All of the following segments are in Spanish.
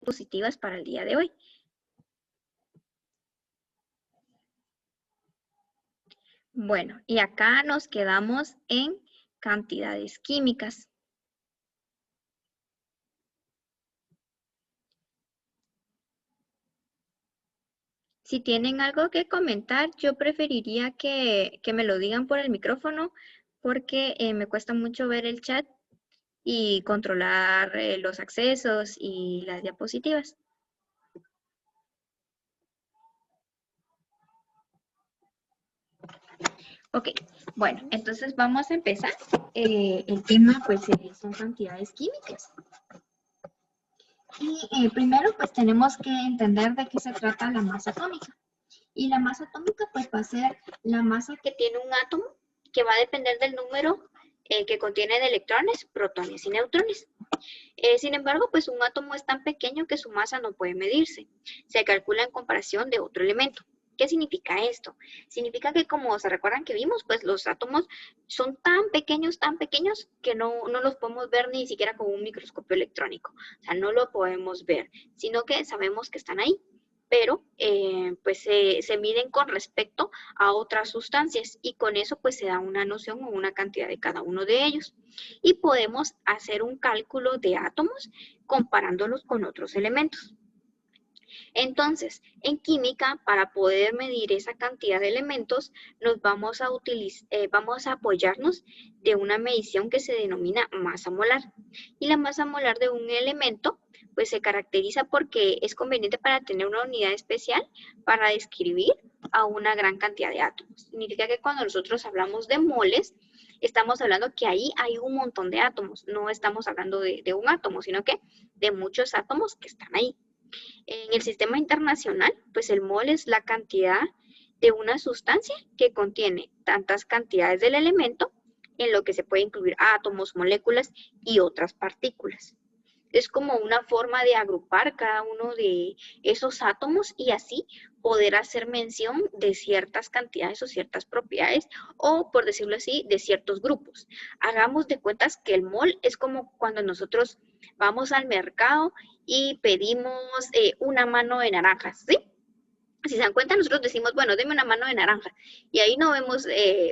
diapositivas para el día de hoy. Bueno, y acá nos quedamos en cantidades químicas. Si tienen algo que comentar, yo preferiría que me lo digan por el micrófono porque me cuesta mucho ver el chat y controlar los accesos y las diapositivas. Ok, bueno, entonces vamos a empezar. El tema pues son cantidades químicas. Y primero pues tenemos que entender de qué se trata la masa atómica. Y la masa atómica pues va a ser la masa que tiene un átomo, que va a depender del número que contiene de electrones, protones y neutrones. Sin embargo, pues un átomo es tan pequeño que su masa no puede medirse. Se calcula en comparación de otro elemento. ¿Qué significa esto? Significa que, como se recuerdan que vimos, pues los átomos son tan pequeños que no los podemos ver ni siquiera con un microscopio electrónico. O sea, no lo podemos ver, sino que sabemos que están ahí. Pero pues se miden con respecto a otras sustancias y con eso pues se da una noción o una cantidad de cada uno de ellos. Y podemos hacer un cálculo de átomos comparándolos con otros elementos. Entonces, en química, para poder medir esa cantidad de elementos, vamos a apoyarnos de una medición que se denomina masa molar. Y la masa molar de un elemento, pues se caracteriza porque es conveniente para tener una unidad especial para describir a una gran cantidad de átomos. Significa que cuando nosotros hablamos de moles, estamos hablando que ahí hay un montón de átomos. No estamos hablando de un átomo, sino que de muchos átomos que están ahí. En el sistema internacional, pues el mol es la cantidad de una sustancia que contiene tantas cantidades del elemento, en lo que se puede incluir átomos, moléculas y otras partículas. Es como una forma de agrupar cada uno de esos átomos y así poder hacer mención de ciertas cantidades o ciertas propiedades o, por decirlo así, de ciertos grupos. Hagamos de cuentas que el mol es como cuando nosotros vamos al mercado y pedimos una mano de naranjas, ¿sí? Si se dan cuenta, nosotros decimos, bueno, deme una mano de naranja. Y ahí no vemos,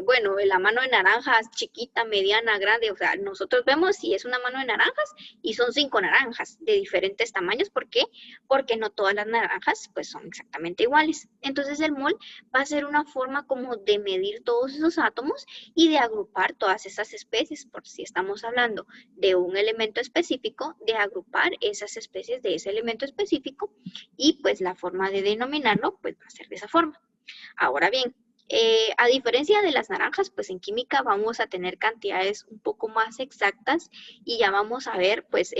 bueno, la mano de naranjas chiquita, mediana, grande. O sea, nosotros vemos si es una mano de naranjas y son 5 naranjas de diferentes tamaños. ¿Por qué? Porque no todas las naranjas pues son exactamente iguales. Entonces el mol va a ser una forma como de medir todos esos átomos y de agrupar todas esas especies. Por si estamos hablando de un elemento específico, de agrupar esas especies de ese elemento específico y pues la forma de denominarlo pues va a ser de esa forma. Ahora bien, a diferencia de las naranjas, pues en química vamos a tener cantidades un poco más exactas y ya vamos a ver pues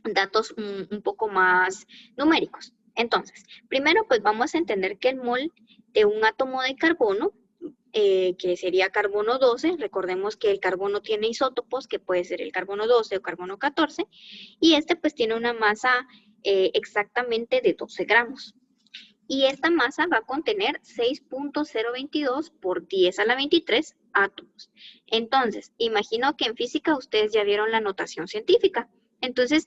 datos un poco más numéricos. Entonces, primero pues vamos a entender que el mol de un átomo de carbono, que sería carbono 12, recordemos que el carbono tiene isótopos, que puede ser el carbono 12 o carbono 14, y este pues tiene una masa exactamente de 12 gramos. Y esta masa va a contener 6.022 por 10 a la 23 átomos. Entonces, imagino que en física ustedes ya vieron la notación científica. Entonces,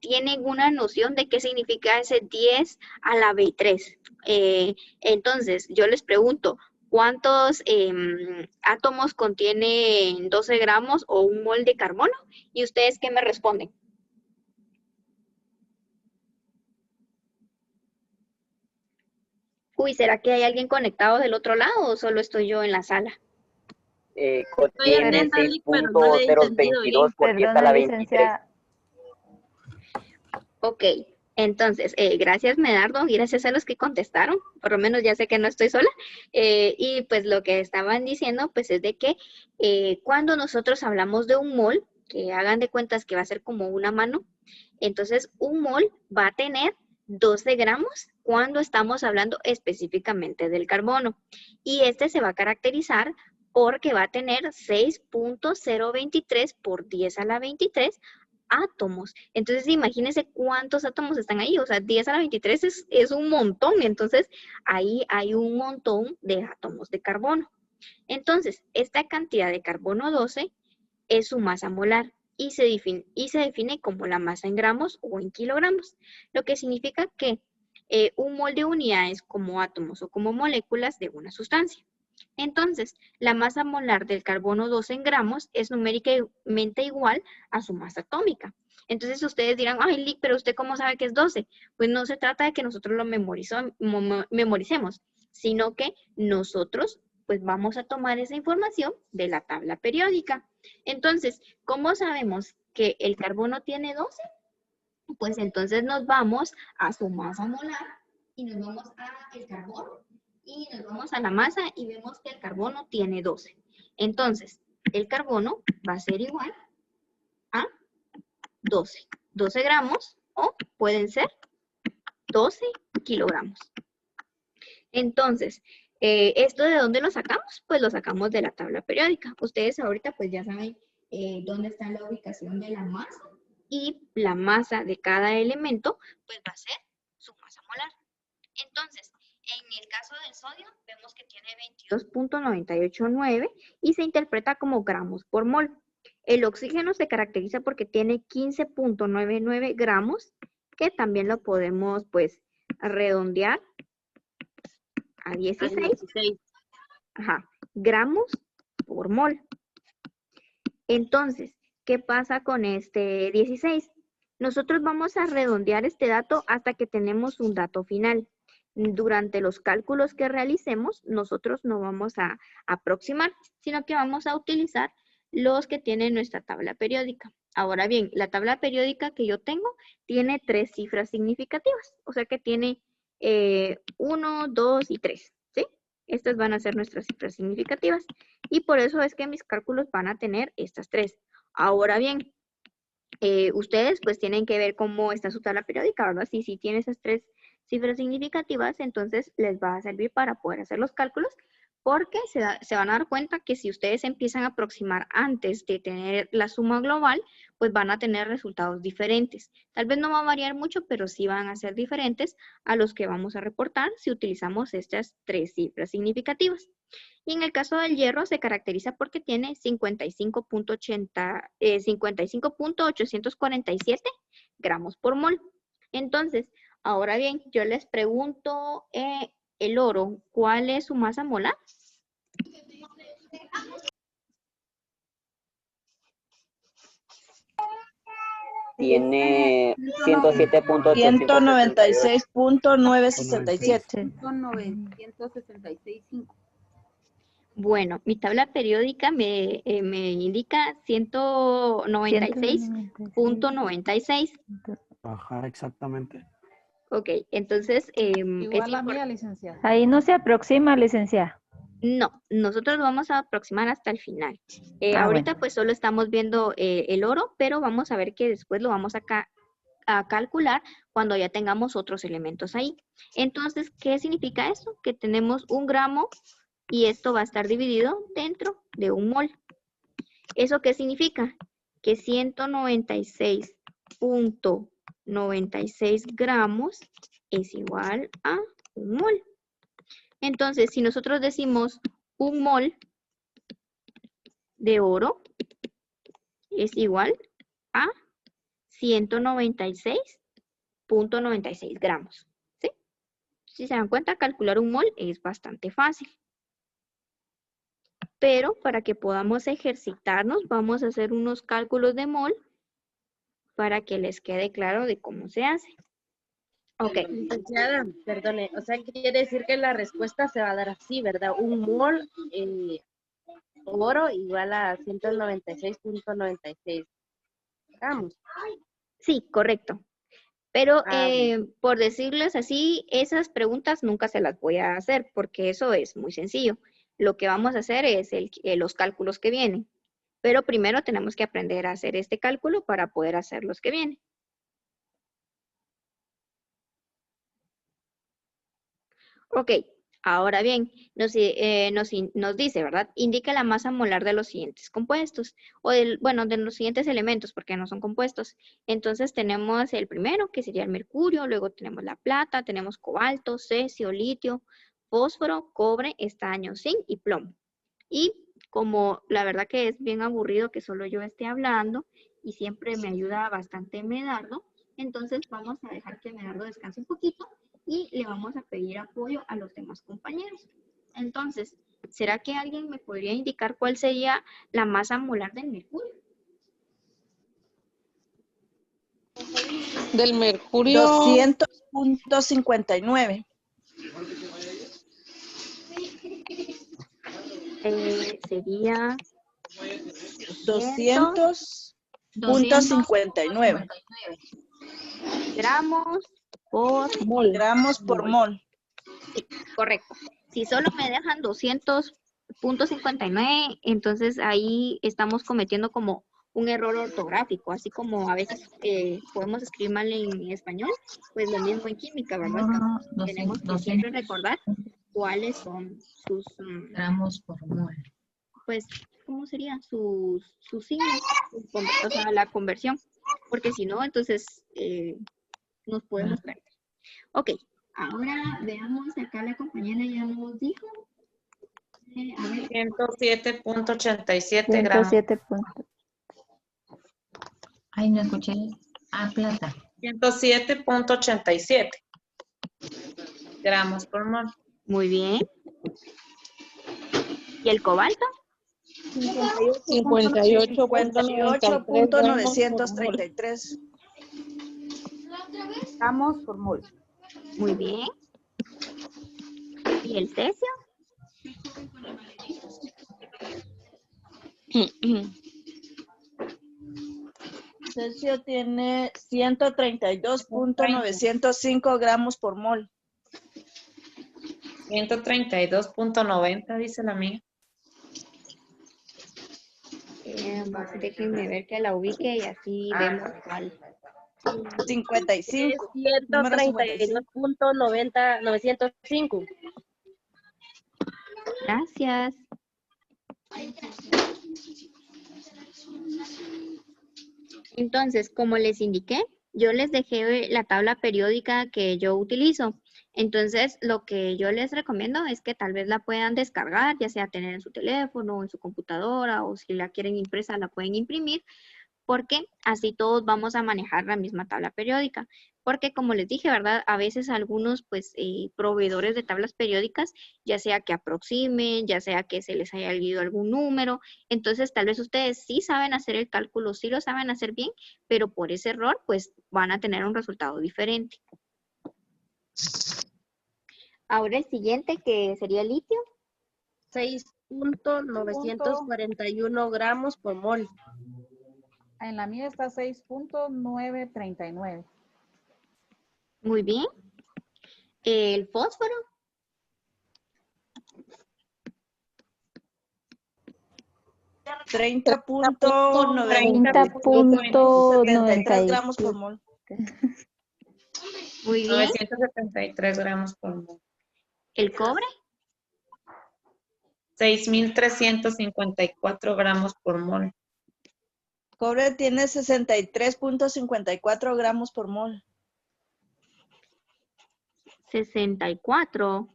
tienen una noción de qué significa ese 10 a la 23. Entonces, yo les pregunto, ¿cuántos átomos contienen 12 gramos o un mol de carbono? ¿Y ustedes qué me responden? Uy, ¿será que hay alguien conectado del otro lado o solo estoy yo en la sala? Estoy Contiene atenta, Lick, pero no le he entendido bien. 6.022 por 10 a Perdone, la 23. licenciada. Ok, entonces, gracias Medardo, gracias a los que contestaron, por lo menos ya sé que no estoy sola, y pues lo que estaban diciendo pues es de que cuando nosotros hablamos de un mol, que hagan de cuentas que va a ser como una mano, entonces un mol va a tener 12 gramos cuando estamos hablando específicamente del carbono, y este se va a caracterizar porque va a tener 6.023 por 10 a la 23 átomos. Entonces, imagínense cuántos átomos están ahí. O sea, 10 a la 23 es un montón. Entonces, ahí hay un montón de átomos de carbono. Entonces, esta cantidad de carbono 12 es su masa molar. y se define como la masa en gramos o en kilogramos, lo que significa que un mol de unidades como átomos o como moléculas de una sustancia. Entonces, la masa molar del carbono 12 en gramos es numéricamente igual a su masa atómica. Entonces ustedes dirán, ay, Lick, pero ¿usted cómo sabe que es 12? Pues no se trata de que nosotros lo memoricemos, sino que nosotros pues vamos a tomar esa información de la tabla periódica. Entonces, ¿cómo sabemos que el carbono tiene 12? Pues entonces nos vamos a su masa molar y nos vamos al carbono y nos vamos a la masa y vemos que el carbono tiene 12. Entonces, el carbono va a ser igual a 12. 12 gramos o pueden ser 12 kilogramos. Entonces, ¿esto de dónde lo sacamos? Pues lo sacamos de la tabla periódica. Ustedes ahorita pues ya saben dónde está la ubicación de la masa y la masa de cada elemento pues va a ser su masa molar. Entonces, en el caso del sodio vemos que tiene 22.989 y se interpreta como gramos por mol. El oxígeno se caracteriza porque tiene 15.99 gramos, que también lo podemos pues redondear a 16. Ajá, gramos por mol. Entonces, ¿qué pasa con este 16? Nosotros vamos a redondear este dato hasta que tenemos un dato final. Durante los cálculos que realicemos, nosotros no vamos a aproximar, sino que vamos a utilizar los que tiene nuestra tabla periódica. Ahora bien, la tabla periódica que yo tengo tiene 3 cifras significativas, o sea que tiene 1, 2 y 3, ¿sí? Estas van a ser nuestras cifras significativas y por eso es que mis cálculos van a tener estas 3. Ahora bien, ustedes pues tienen que ver cómo está su tabla periódica, ¿verdad? Si tiene esas 3 cifras significativas, entonces les va a servir para poder hacer los cálculos, porque se van a dar cuenta que si ustedes empiezan a aproximar antes de tener la suma global, pues van a tener resultados diferentes. Tal vez no va a variar mucho, pero sí van a ser diferentes a los que vamos a reportar si utilizamos estas 3 cifras significativas. Y en el caso del hierro se caracteriza porque tiene 55.847 gramos por mol. Entonces, ahora bien, yo les pregunto, el oro, ¿cuál es su masa molar? Tiene 107.967. 166.5. Bueno, mi tabla periódica me indica 196.96. Ajá, exactamente. Ok, entonces Igual la mía, licenciada. Ahí no se aproxima, licenciada. no, nosotros lo vamos a aproximar hasta el final. Ahorita Bueno. pues solo estamos viendo el oro, pero vamos a ver que después lo vamos a calcular cuando ya tengamos otros elementos ahí. Entonces, ¿qué significa eso? Que tenemos 1 gramo y esto va a estar dividido dentro de 1 mol. ¿Eso qué significa? Que 196.96 gramos es igual a 1 mol. Entonces, si nosotros decimos 1 mol de oro es igual a 196.96 gramos. ¿Sí? Si se dan cuenta, calcular 1 mol es bastante fácil. Pero para que podamos ejercitarnos, vamos a hacer unos cálculos de mol para que les quede claro de cómo se hace. Ok. Licenciada, perdone, o sea, quiere decir que la respuesta se va a dar así, ¿verdad? 1 mol oro igual a 196.96 gramos. Sí, correcto. Pero Bueno. por decirles así, esas preguntas nunca se las voy a hacer porque eso es muy sencillo. Lo que vamos a hacer es los cálculos que vienen. Pero primero tenemos que aprender a hacer este cálculo para poder hacer los que vienen. Ok, ahora bien, nos dice, ¿verdad? Indica la masa molar de los siguientes compuestos, o de los siguientes elementos, porque no son compuestos. Entonces tenemos el primero, que sería el mercurio, luego tenemos la plata, tenemos cobalto, cesio, litio, fósforo, cobre, estaño, zinc y plomo. Y como la verdad que es bien aburrido que solo yo esté hablando, y siempre me ayuda bastante Medardo. Entonces vamos a dejar que Medardo descanse un poquito y le vamos a pedir apoyo a los demás compañeros. Entonces, ¿será que alguien me podría indicar cuál sería la masa molar del mercurio? Del mercurio. 200.59. Sería 200.59 gramos por mol. Gramos por mol. Sí, correcto. Si solo me dejan 200.59, entonces ahí estamos cometiendo como un error ortográfico, así como a veces podemos escribir mal en español, pues lo mismo en química, ¿verdad? Tenemos que siempre recordar cuáles son sus gramos por mol. Pues, ¿cómo sería? Sus signos, o sea, la conversión, porque si no, entonces nos podemos perder. Ok, ahora veamos, acá la compañera ya nos dijo. A ver. 107.87 gramos. 107. Ay, no escuché. Ah, plata. 107.87 gramos por mol. Muy bien. ¿Y el cobalto? 58.933 Gramos por mol. Muy bien. ¿Y el cesio? Cesio tiene 132.905 gramos por mol. 132.90 dice la mía. Déjenme ver que la ubique y así vemos cuál. 55. 132.905. Gracias. Entonces, como les indiqué, yo les dejé la tabla periódica que yo utilizo. Entonces, lo que yo les recomiendo es que tal vez la puedan descargar, ya sea tener en su teléfono, en su computadora, o si la quieren impresa, la pueden imprimir, porque así todos vamos a manejar la misma tabla periódica. Porque como les dije, ¿verdad? A veces algunos pues proveedores de tablas periódicas, ya sea que aproximen, ya sea que se les haya olvidado algún número, entonces tal vez ustedes sí saben hacer el cálculo, sí lo saben hacer bien, pero por ese error pues van a tener un resultado diferente. Ahora el siguiente, que sería el litio. 6.941 gramos por mol. En la mía está 6.939. Muy bien. El fósforo. $30.93 gramos por mol. Muy bien. 973 gramos por mol. El cobre. 6.354 gramos por mol. Cobre tiene 63.54 gramos por mol. 64.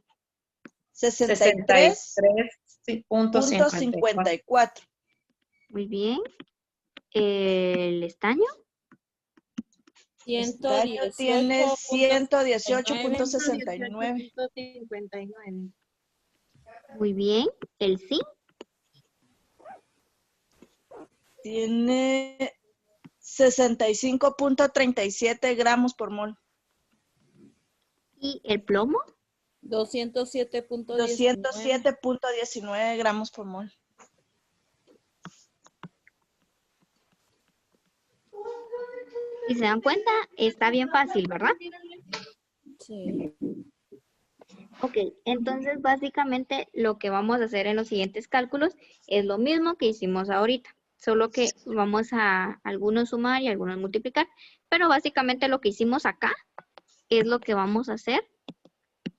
63.54. Muy bien. El estaño. Estaño tiene 118.69. Muy bien. El zinc. Tiene 65.37 gramos por mol. ¿Y el plomo? 207.19 gramos por mol. Si se dan cuenta, está bien fácil, ¿verdad? Sí. Ok, entonces básicamente lo que vamos a hacer en los siguientes cálculos es lo mismo que hicimos ahorita, solo que vamos a algunos sumar y algunos multiplicar, pero básicamente lo que hicimos acá es lo que vamos a hacer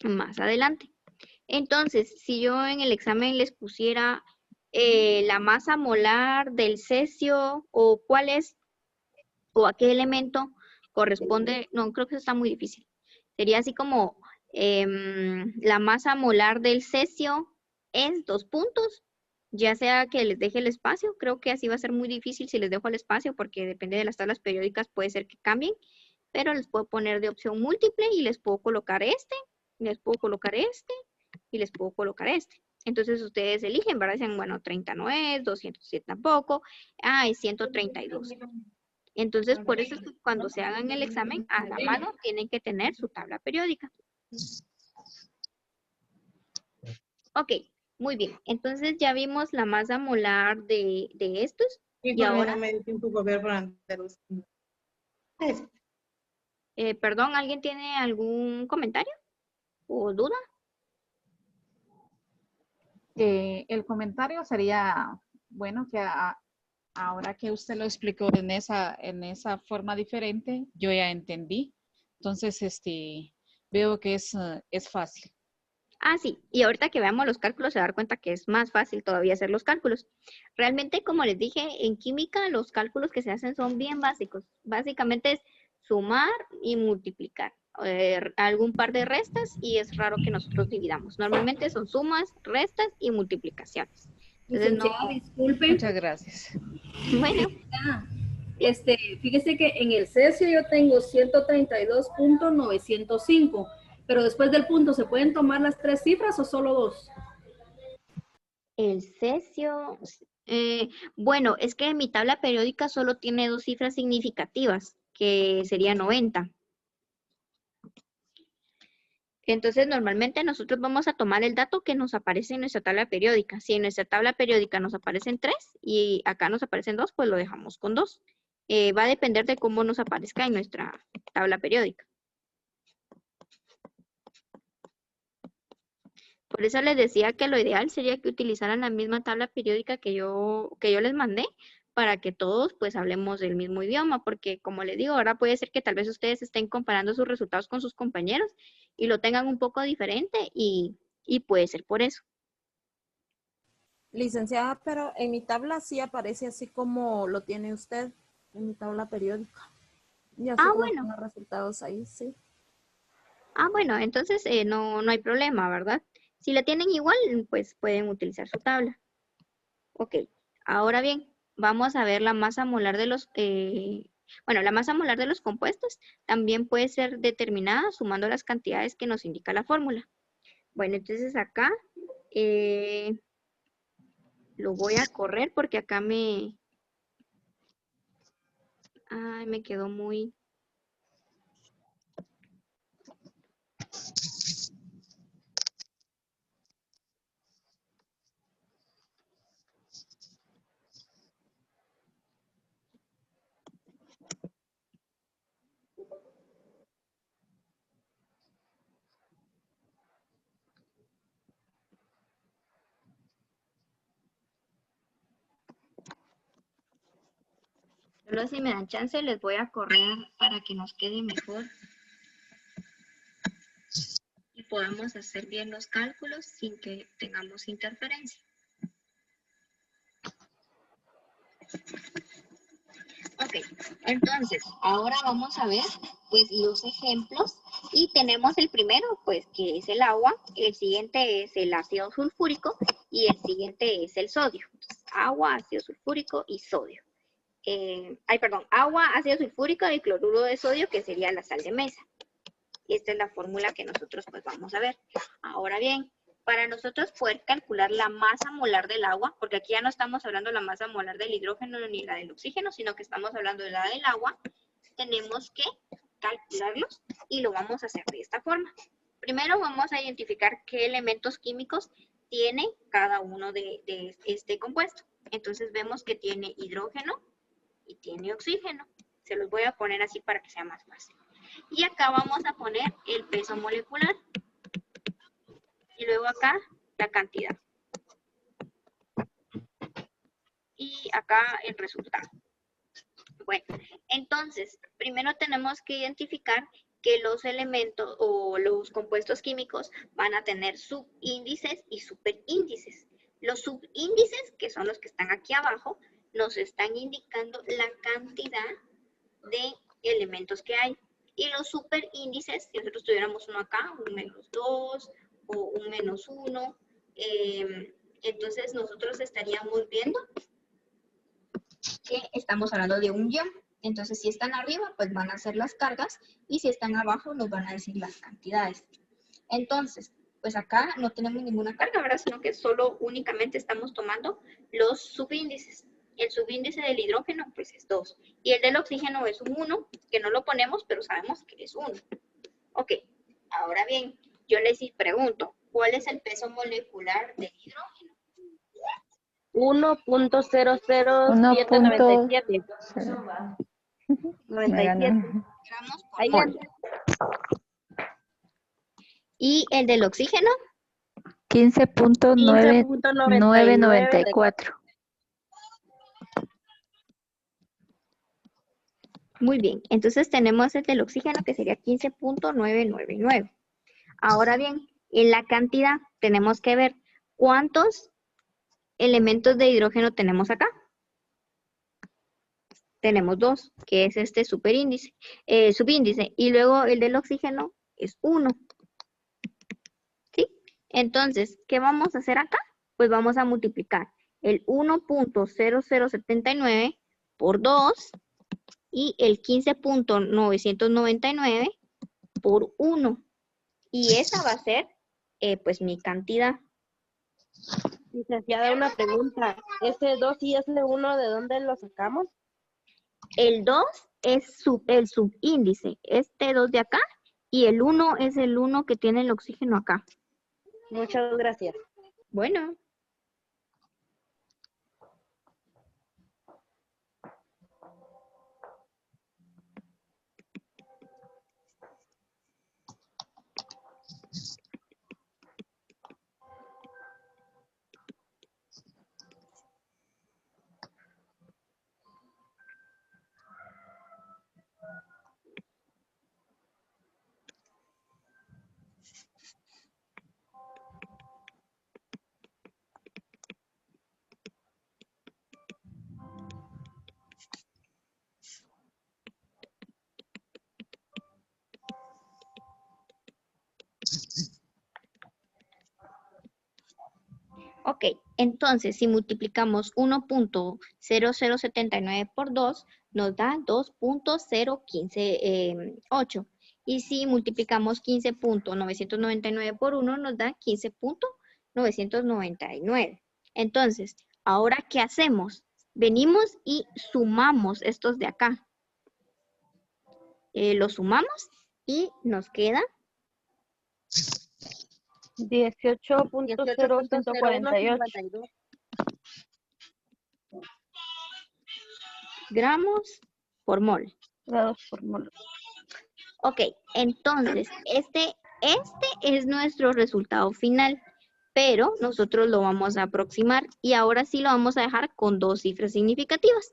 más adelante. Entonces, si yo en el examen les pusiera la masa molar del cesio o cuál es o a qué elemento corresponde, no, creo que eso está muy difícil. Sería así como la masa molar del cesio es 2 puntos Ya sea que les deje el espacio, creo que así va a ser muy difícil si les dejo el espacio porque depende de las tablas periódicas, puede ser que cambien, pero les puedo poner de opción múltiple y les puedo colocar este, les puedo colocar este y les puedo colocar este. Entonces ustedes eligen, ¿verdad? Dicen, bueno, 30 no es, 207 tampoco, es 132. Entonces, por eso es que cuando se hagan el examen, a la mano tienen que tener su tabla periódica. Ok, muy bien. Entonces ya vimos la masa molar de estos. Y ahora, perdón, ¿alguien tiene algún comentario o duda? El comentario sería, bueno, que ahora que usted lo explicó en esa forma diferente, yo ya entendí. Entonces, veo que es fácil. Sí, y ahorita que veamos los cálculos se va a dar cuenta que es más fácil todavía hacer los cálculos. Realmente, como les dije, en química los cálculos que se hacen son bien básicos. Básicamente es sumar y multiplicar. Algún par de restas y es raro que nosotros dividamos. Normalmente son sumas, restas y multiplicaciones. Entonces, Licenciada, disculpe. Muchas gracias. Bueno. Fíjese que en el cesio yo tengo 132.905, pero después del punto, ¿se pueden tomar las 3 cifras o solo 2? El cesio, bueno, es que mi tabla periódica solo tiene 2 cifras significativas, que sería 90. Entonces, normalmente nosotros vamos a tomar el dato que nos aparece en nuestra tabla periódica. Si en nuestra tabla periódica nos aparecen 3 y acá nos aparecen 2, pues lo dejamos con 2. Va a depender de cómo nos aparezca en nuestra tabla periódica. Por eso les decía que lo ideal sería que utilizaran la misma tabla periódica que yo les mandé para que todos pues hablemos del mismo idioma, porque como les digo, ahora puede ser que tal vez ustedes estén comparando sus resultados con sus compañeros y lo tengan un poco diferente y puede ser por eso. Licenciada, pero en mi tabla sí aparece así como lo tiene usted en mi tabla periódica. Y así como bueno. los resultados ahí, sí. Bueno, entonces no hay problema, ¿verdad? Si la tienen igual, pues pueden utilizar su tabla. Ok, ahora bien, vamos a ver la masa molar de los, la masa molar de los compuestos también puede ser determinada sumando las cantidades que nos indica la fórmula. Bueno, entonces acá lo voy a correr porque acá me quedó muy... Solo si me dan chance les voy a correr para que nos quede mejor y podamos hacer bien los cálculos sin que tengamos interferencia. Ok, entonces ahora vamos a ver pues los ejemplos y tenemos el primero pues que es el agua, el siguiente es el ácido sulfúrico y el siguiente es el sodio. Entonces, agua, ácido sulfúrico y sodio. Agua, ácido sulfúrico y cloruro de sodio, que sería la sal de mesa. Esta es la fórmula que nosotros pues vamos a ver. Ahora bien, para nosotros poder calcular la masa molar del agua, porque aquí ya no estamos hablando de la masa molar del hidrógeno ni la del oxígeno, sino que estamos hablando de la del agua, tenemos que calcularlos y lo vamos a hacer de esta forma. Primero vamos a identificar qué elementos químicos tiene cada uno de este compuesto. Entonces vemos que tiene hidrógeno y tiene oxígeno. Se los voy a poner así para que sea más fácil. Y acá vamos a poner el peso molecular. Y luego acá la cantidad. Y acá el resultado. Bueno, entonces, primero tenemos que identificar que los elementos o los compuestos químicos van a tener subíndices y superíndices. Los subíndices, que son los que están aquí abajo, nos están indicando la cantidad de elementos que hay. Y los superíndices, si nosotros tuviéramos uno acá, un -2 o un -1, Entonces nosotros estaríamos viendo que estamos hablando de un guión. Entonces si están arriba, pues van a ser las cargas y si están abajo nos van a decir las cantidades. Entonces, pues acá no tenemos ninguna carga, ¿verdad? Sino que solo únicamente estamos tomando los subíndices. El subíndice del hidrógeno, pues es 2. Y el del oxígeno es un 1, que no lo ponemos, pero sabemos que es 1. Ok, ahora bien, yo les pregunto, ¿cuál es el peso molecular del hidrógeno? 1.00797. 97 gramos por mol. ¿Y el del oxígeno? 15.994. Muy bien, entonces tenemos el del oxígeno que sería 15.999. Ahora bien, en la cantidad tenemos que ver cuántos elementos de hidrógeno tenemos acá. Tenemos 2, que es este subíndice, y luego el del oxígeno es 1. ¿Sí? Entonces, ¿qué vamos a hacer acá? Pues vamos a multiplicar el 1.0079 por 2 y el 15.999 por 1. Y esa va a ser, pues, mi cantidad. Licenciada, una pregunta. ¿Ese 2 y ese 1 de dónde lo sacamos? El 2 es el subíndice, este 2 de acá, y el 1 es el 1 que tiene el oxígeno acá. Muchas gracias. Bueno. Ok, entonces si multiplicamos 1.0079 por 2, nos da 2.0158. Y si multiplicamos 15.999 por 1, nos da 15.999. Entonces, ¿ahora qué hacemos? Venimos y sumamos estos de acá. Los sumamos y nos queda 18.0148 gramos por mol. Grados por mol. Ok, entonces, este es nuestro resultado final, pero nosotros lo vamos a aproximar y ahora sí lo vamos a dejar con 2 cifras significativas.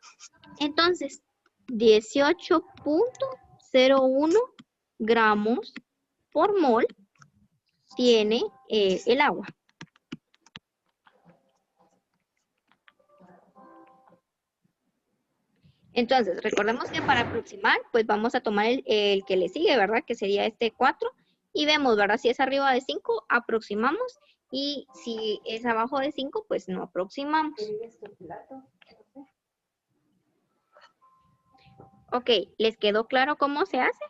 Entonces, 18.01 gramos por mol tiene el agua. Entonces, recordemos que para aproximar, pues vamos a tomar el que le sigue, ¿verdad? Que sería este 4. Y vemos, ¿verdad? Si es arriba de 5, aproximamos. Y si es abajo de 5, pues no aproximamos. Ok, ¿les quedó claro cómo se hace?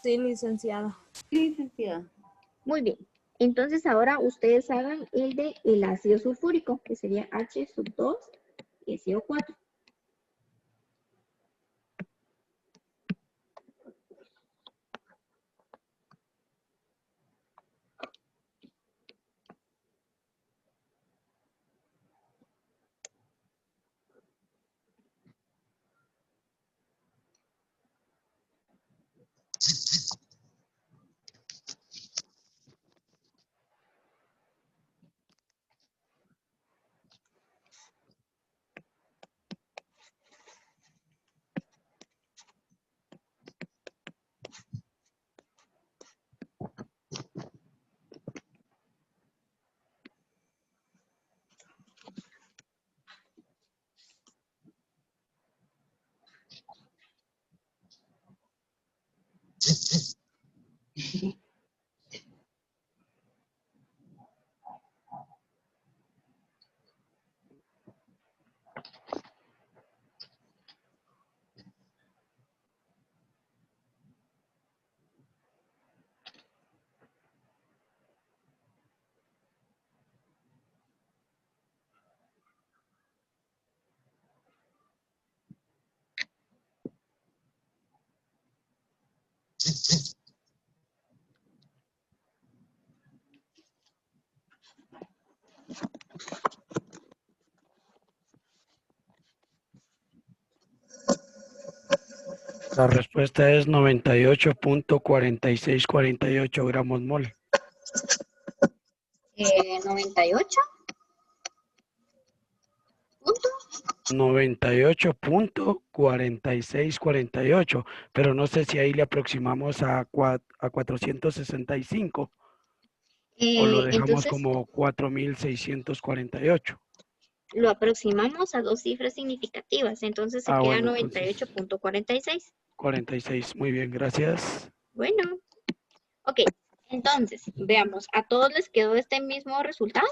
Sí, licenciada. Sí, licenciada. Muy bien. Entonces ahora ustedes hagan el de el ácido sulfúrico, que sería H2SO4. La respuesta es 98.4648 gramos mol. 98. ¿Punto? 98.4648, pero no sé si ahí le aproximamos a 465 o lo dejamos Entonces, como 4648. lo aproximamos a dos cifras significativas, entonces se queda Bueno, entonces 98.46. 46, muy bien, gracias. Bueno, ok, entonces, veamos, ¿a todos les quedó este mismo resultado?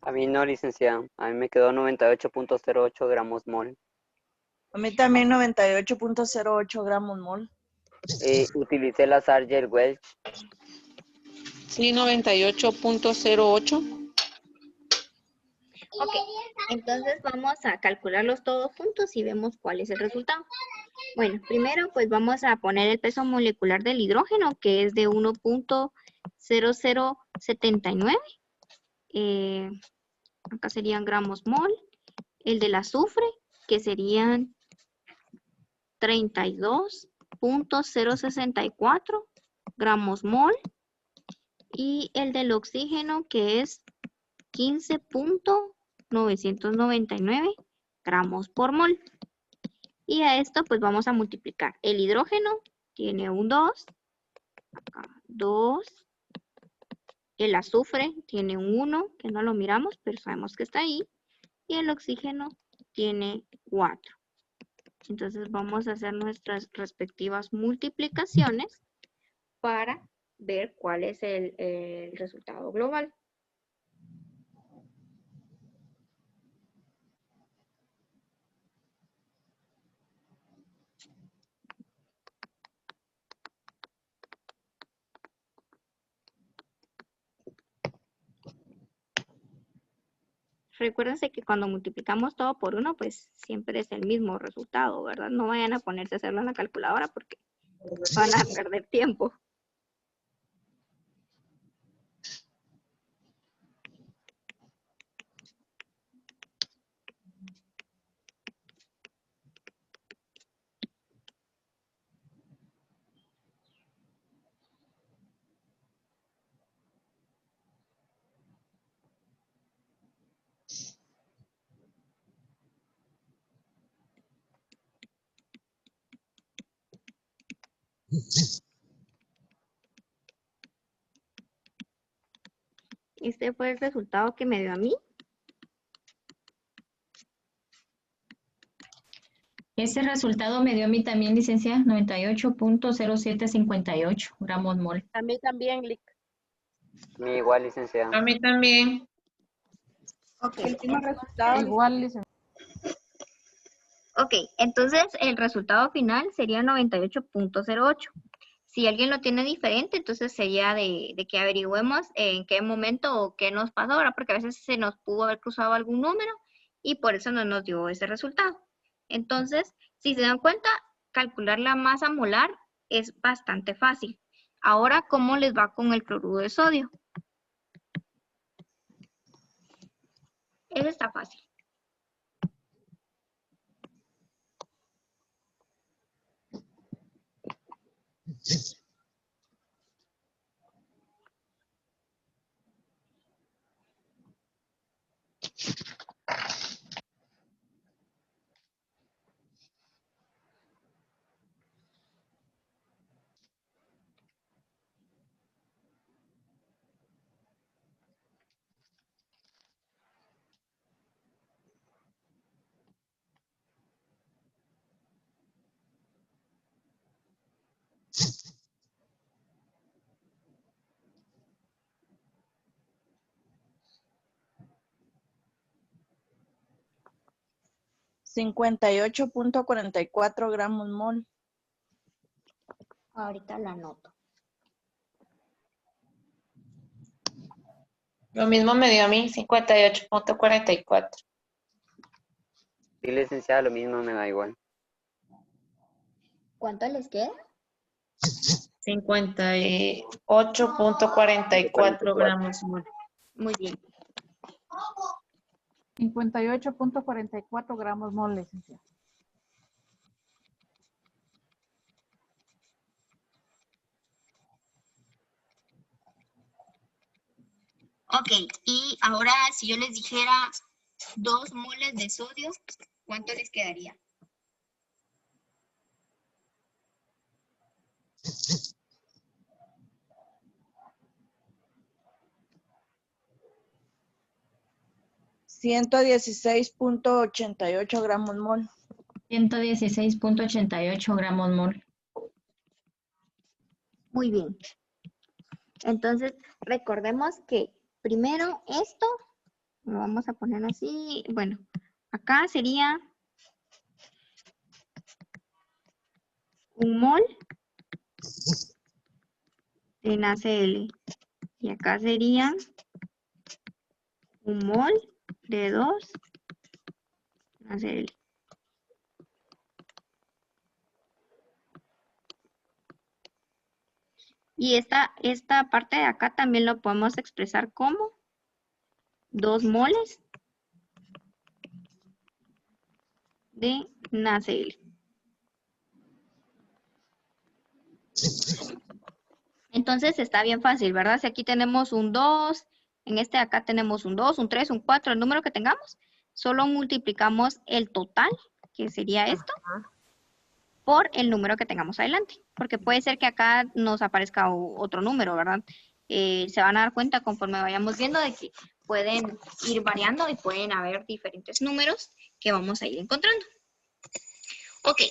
A mí no, licenciada. A mí me quedó 98.08 gramos mol. A mí también 98.08 gramos mol. Utilicé la Sarger Welch. Sí, 98.08. Ok, entonces vamos a calcularlos todos juntos y vemos cuál es el resultado. Bueno, primero pues vamos a poner el peso molecular del hidrógeno, que es de 1.0079. Acá serían gramos mol. El del azufre, que serían 32.064 gramos mol. Y el del oxígeno, que es 15.999 gramos por mol. Y a esto pues vamos a multiplicar. El hidrógeno tiene un 2, acá 2. El azufre tiene un 1, que no lo miramos, pero sabemos que está ahí. Y el oxígeno tiene 4. Entonces vamos a hacer nuestras respectivas multiplicaciones para ver cuál es el resultado global. Recuérdense que cuando multiplicamos todo por 1, pues siempre es el mismo resultado, ¿verdad? No vayan a ponerse a hacerlo en la calculadora porque van a perder tiempo. Este fue el resultado que me dio a mí. Ese resultado me dio a mí también, licenciada, 98.0758 gramos mol. A mí también, Lic. A mí igual, licenciada. A mí también. Ok, Último resultado. Igual, licenciada. Ok, entonces el resultado final sería 98.08. Si alguien lo tiene diferente, entonces sería de que averigüemos en qué momento o qué nos pasó ahora, porque a veces se nos pudo haber cruzado algún número y por eso no nos dio ese resultado. Entonces, si se dan cuenta, calcular la masa molar es bastante fácil. Ahora, ¿cómo les va con el cloruro de sodio? Eso está fácil. $58.44 gramos mol. Ahorita lo anoto. Lo mismo me dio a mí, 58.44. Sí, licenciada, lo mismo me da igual. ¿Cuánto les queda? 58.44 gramos mol. Muy bien. 58.44 gramos mol, licenciada. Ok, y ahora si yo les dijera 2 moles de sodio, ¿cuánto les quedaría? $116.88 gramos mol. 116.88 gramos mol. Muy bien. Entonces, recordemos que primero esto, lo vamos a poner así, bueno, acá sería un mol de NaCl. Y acá sería un mol de 2 NaCl. Y esta parte de acá también lo podemos expresar como 2 moles de NaCl. Entonces está bien fácil, ¿verdad? Si aquí tenemos un 2, en este de acá tenemos un 2, un 3, un 4, el número que tengamos, solo multiplicamos el total, que sería esto, por el número que tengamos adelante. Porque puede ser que acá nos aparezca otro número, ¿verdad? Se van a dar cuenta conforme vayamos viendo de que pueden ir variando y pueden haber diferentes números que vamos a ir encontrando. Ok,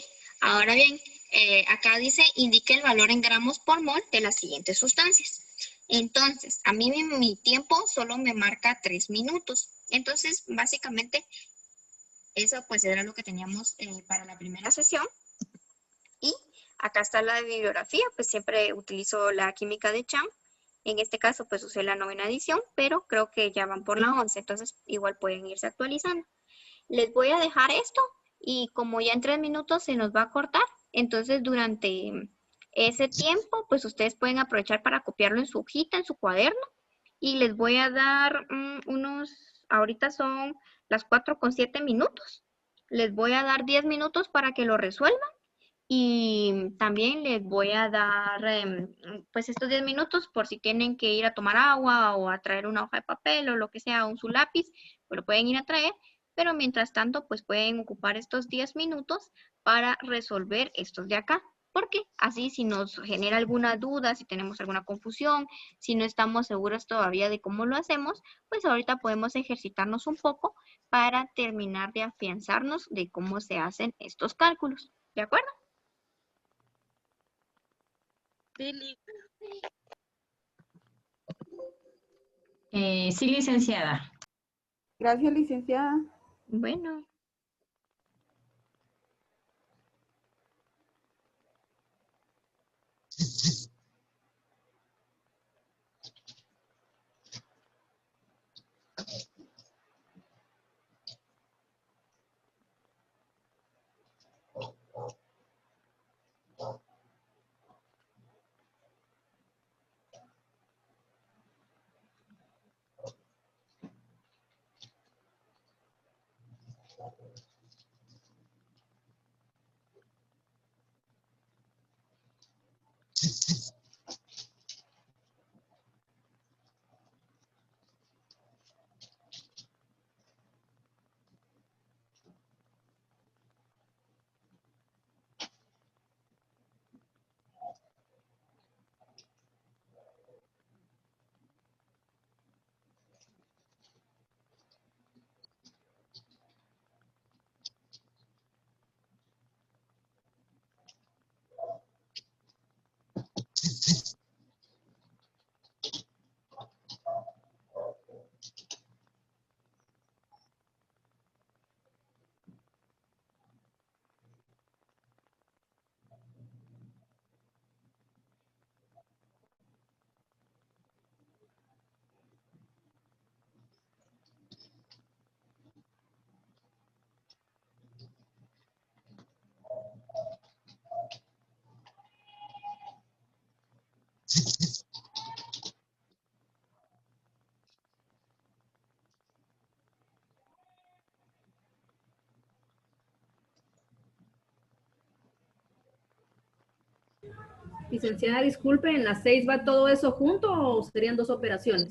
ahora bien, acá dice indique el valor en gramos por mol de las siguientes sustancias. Entonces, a mí mi tiempo solo me marca 3 minutos. Entonces, básicamente, eso pues era lo que teníamos para la primera sesión. Y acá está la bibliografía, pues siempre utilizo la química de Cham. En este caso, pues usé la 9ª edición, pero creo que ya van por la 11, entonces igual pueden irse actualizando. Les voy a dejar esto y como ya en 3 minutos se nos va a cortar, entonces durante ese tiempo, pues ustedes pueden aprovechar para copiarlo en su hojita, en su cuaderno, y les voy a dar ahorita son las 4:07 minutos, les voy a dar 10 minutos para que lo resuelvan. Y también les voy a dar pues estos 10 minutos por si tienen que ir a tomar agua o a traer una hoja de papel o lo que sea, un su lápiz, pues lo pueden ir a traer, pero mientras tanto pues pueden ocupar estos 10 minutos para resolver estos de acá. Porque así si nos genera alguna duda, si tenemos alguna confusión, si no estamos seguros todavía de cómo lo hacemos, pues ahorita podemos ejercitarnos un poco para terminar de afianzarnos de cómo se hacen estos cálculos. ¿De acuerdo? Sí, licenciada. Gracias, licenciada. Bueno. Licenciada, disculpe, ¿en las 6 va todo eso junto o serían dos operaciones?